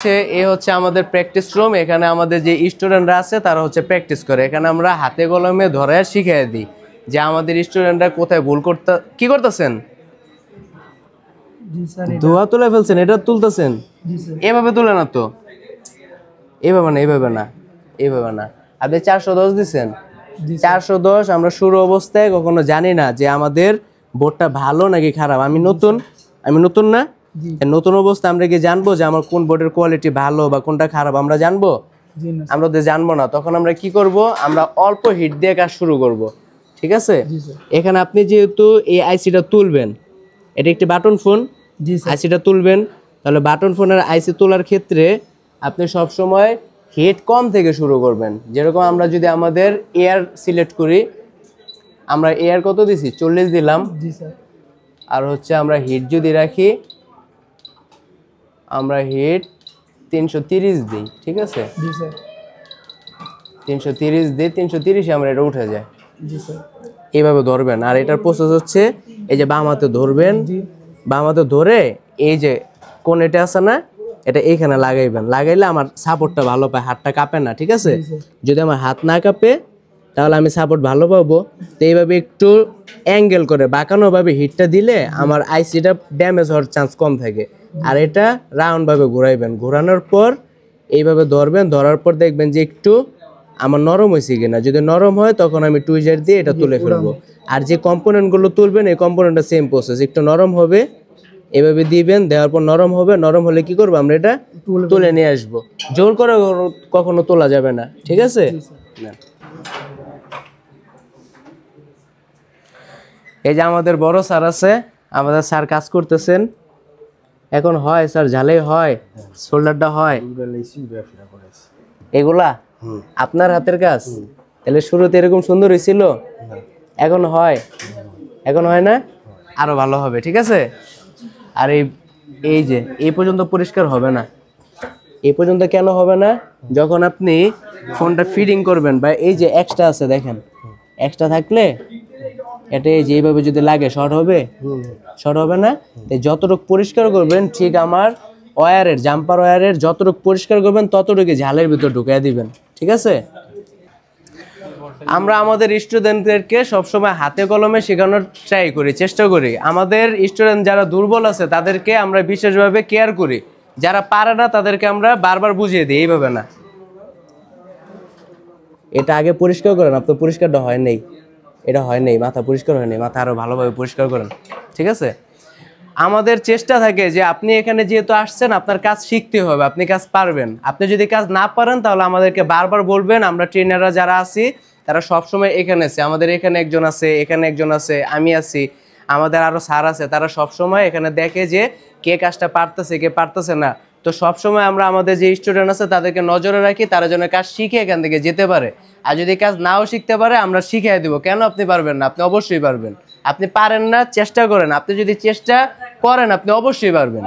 এই হচ্ছে আমাদের প্র্যাকটিস রুম। এখানে আমাদের যে স্টুডেন্টরা আছে তারা হচ্ছে প্র্যাকটিস করে। এখানে আমরা হাতে কলমে ধরে শিখিয়ে দিই যে আমাদের স্টুডেন্টরা কোথায় ভুল কি করতেছেন। ধোয়া তুলে ফেলছেন, এটা তুলতেছেন, এভাবে তুলে না তো, এইভাবে না, এইভাবে না, এইভাবে না। আপনি 410 দিচ্ছেন, 410 আমরা শুরু অবস্থায় কখনো জানি না যে আমাদের বোর্ডটা ভালো নাকি খারাপ। আমি নতুন না, নতুন অবস্থায় আমরা কি জানবো যে আমার কোন বোর্ডের কোয়ালিটি ভালো বা কোনটা খারাপ? আমরা জানবো? আমরা তো জানবো না। তখন আমরা কি করব, আমরা অল্প হিট দিয়ে কাজ শুরু করব। ঠিক আছে, এখানে আপনি যেহেতু এই আইসিটা তুলবেন, এটা একটি বাটন ফোন, আইসিটা তুলবেন, তাহলে বাটন ফোনের আইসি তোলার ক্ষেত্রে আপনি সব সময় হিট কম থেকে শুরু করবেন। যেরকম আমরা যদি আমাদের এয়ার সিলেক্ট করি, আমরা এয়ার কত দিছি, 40 দিলাম। আর হচ্ছে আমরা হিট যদি রাখি, আমরা হিট 330 দিই। ঠিক আছে, 330 দিই, 330 আমরা এটা উঠে যায়। এইভাবে ধরবেন। আর এটার প্রসেস হচ্ছে এই যে বাম হাতে ধরবেন, বাম হাতে ধরে এই যে কোন এটা আছে না, এটা এইখানে লাগাইবেন। লাগাইলে আমার সাপোর্টটা ভালো পায়, হাতটা কাঁপে না। ঠিক আছে, যদি আমার হাত না কাঁপে তাহলে আমি সাপোর্ট ভালো পাবো। তো এইভাবে একটু অ্যাঙ্গেল করে বাঁকানোভাবে হিটটা দিলে আমার আইসিটা ড্যামেজ হওয়ার চান্স কম থাকে। আর এটা রাউন্ডভাবে ঘোরাইবেন, ঘোরানোর পর এইভাবে ধরবেন, ধরার পর দেখবেন যে একটু আমার নরম হয়েছে কিনা। যদি নরম হয় তখন আমি টুইজার দিয়ে এটা তুলে ফেলবো। আর যে কম্পোনেন্টগুলো তুলবেন এই কম্পোনেন্টটা সেম প্রসেস, একটু নরম হবে এভাবে দিবেন, দেওয়ার পর নরম হবে, নরম হলে কি করবো, আমরা এটা তুলে নিয়ে আসবো। জোর করে কখনো তোলা যাবে না। ঠিক আছে, এই যে আমাদের বড় স্যার আছে, আমাদের স্যার কাজ করতেছেন এখন। হয় স্যার, ঝালেই হয়, শোল্ডারটা হয়, এগুলা আপনার হাতের কাজ। তাহলে শুরুতে এরকম সুন্দর হয়েছিল, এখন হয়, এখন হয় না, আরো ভালো হবে। ঠিক আছে, আর এই যে এই পর্যন্ত পরিষ্কার হবে না। এই পর্যন্ত কেন হবে না? যখন আপনি ফোনটা ফিডিং করবেন বা এই যে এক্সট্রা আছে দেখেন, এক্সট্রা থাকলে এটা এই যে এইভাবে যদি লাগে শর্ট হবে, শর্ট হবে না। যতটুকু পরিষ্কার করবেন, ঠিক আমার ওয়্যারের, জাম্পার ওয়্যারের যতটুকু পরিষ্কার করবেন ততটুকু ঝালের ভিতর ঢুকিয়ে দিবেন। ঠিক আছে, আমরা আমাদের স্টুডেন্টদেরকে সবসময় হাতে কলমে শেখানোর ট্রাই করি, চেষ্টা করি। আমাদের স্টুডেন্ট যারা দুর্বল আছে তাদেরকে আমরা বিশেষভাবে কেয়ার করি, যারা পারে না তাদেরকে আমরা বারবার বুঝিয়ে দিই, এইভাবে না। এটা আগে পরিষ্কার করেন, আপনার পরিষ্কারটা হয় নাই, এটা হয় নাই, মাথা পরিষ্কার হয় নাই, মাথা আরো ভালোভাবে পরিষ্কার করেন। ঠিক আছে, আমাদের চেষ্টা থাকে যে আপনি এখানে যেহেতু আসছেন আপনার কাজ শিখতে হবে, আপনি কাজ পারবেন। আপনি যদি কাজ না পারেন তাহলে আমাদেরকে বারবার বলবেন। আমরা ট্রেনাররা যারা আছি তারা সবসময় এখানে আছে, আমাদের এখানে একজন আছে, এখানে একজন আছে, আমি আছি, আমাদের আরো স্যার আছে, তারা সবসময় এখানে দেখে যে কে কাজটা পারতেছে কে পারতেছে না। তো সবসময় আমরা আমাদের যে স্টুডেন্ট আছে তাদেরকে নজরে রাখি, তারা যেন কাজ শিখে এখান থেকে যেতে পারে। আর যদি কাজ নাও শিখতে পারে আমরা শিখিয়ে দিব। কেন আপনি পারবেন না? আপনি অবশ্যই পারবেন। আপনি পারেন না, চেষ্টা করেন। আপনি যদি চেষ্টা করেন আপনি অবশ্যই পারবেন।